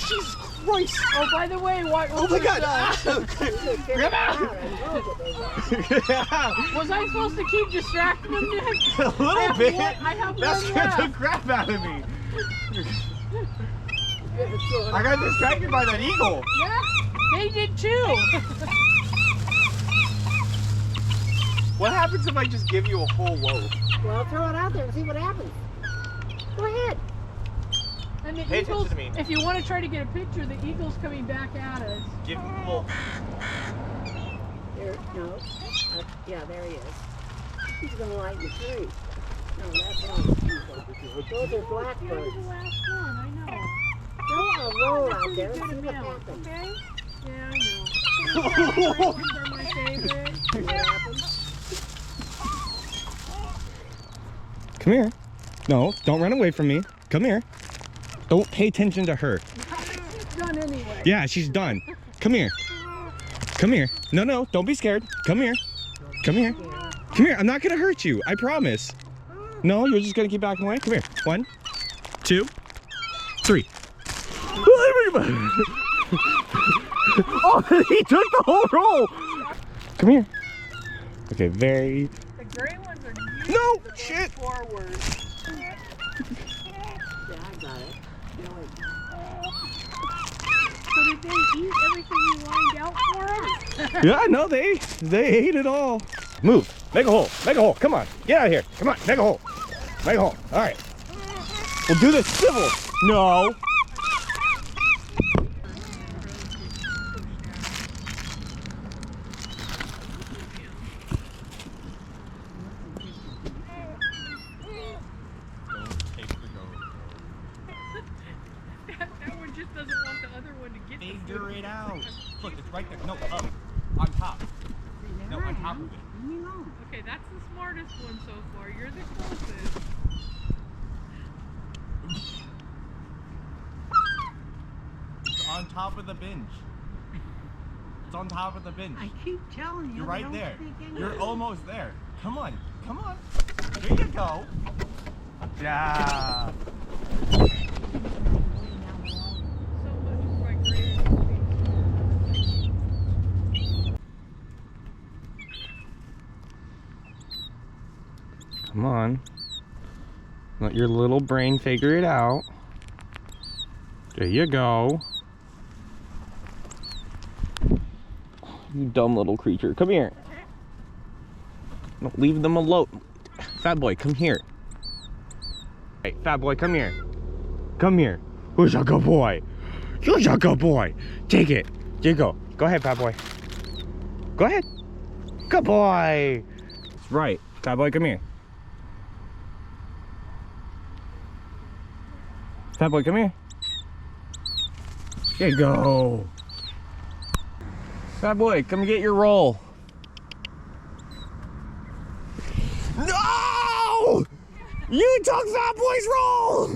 Jesus Christ! Oh, by the way, what? Oh my God! Grab out! Was I supposed to keep distracting him, Nick? A little bit. I have that one scared the left. crap out of me. I got distracted by that eagle. Yeah, they did too. What happens if I just give you a whole loaf? Well, throw it out there and see what happens. Go ahead. And the Pay eagles, attention to me. if you want to try to get a picture, the eagle's coming back at us. Give me a loaf. There, no. Yeah, there he is. He's going to light the tree. No, that's not. Those are blackbirds. That was the last one, I know. Throw a roll out there and Good see what amount, happens. okay? Yeah, I know. Those ones are my favorite. See what happens? Come here. No, don't run away from me. Come here. Don't pay attention to her. It's done anyway. Yeah, she's done. Come here. Come here. No, don't be scared. Come here. Come here. Come here. I'm not gonna hurt you. I promise. No, you're just gonna keep backing away. Come here. 1, 2, 3. Oh, he took the whole roll. Come here. Okay, very. The gray ones are usually No, the shit. forward. Yeah, I got it. No, So did they eat everything you lined out for them? Yeah, no, they ate it all. Move. Make a hole. Make a hole. Come on. Get out of here. Come on. Make a hole. Make a hole. All right. We'll do this civil. No. That one just doesn't want the other one to get the Figure food. it out. Look, it's right there. No, up. On top. No, on top of it. leave me alone. Okay, that's the smartest one so far. You're the closest. It's on top of the bench. It's on top of the bench. I keep telling you. You're they right don't there. speak English. You're almost there. Come on. Come on. There you go. Yeah. So much for my grade. Come on. Let your little brain figure it out. There you go. You dumb little creature. Come here. Don't leave them alone. Fat boy, come here. Hey, fat boy, come here. Come here. Who's a good boy? Who's a good boy? Take it. There you go. Go ahead, fat boy. Go ahead. Good boy. That's right. Fat boy, come here. Fat boy, come here. There you go. Fat boy, come get your roll. No! You took Fat boy's roll!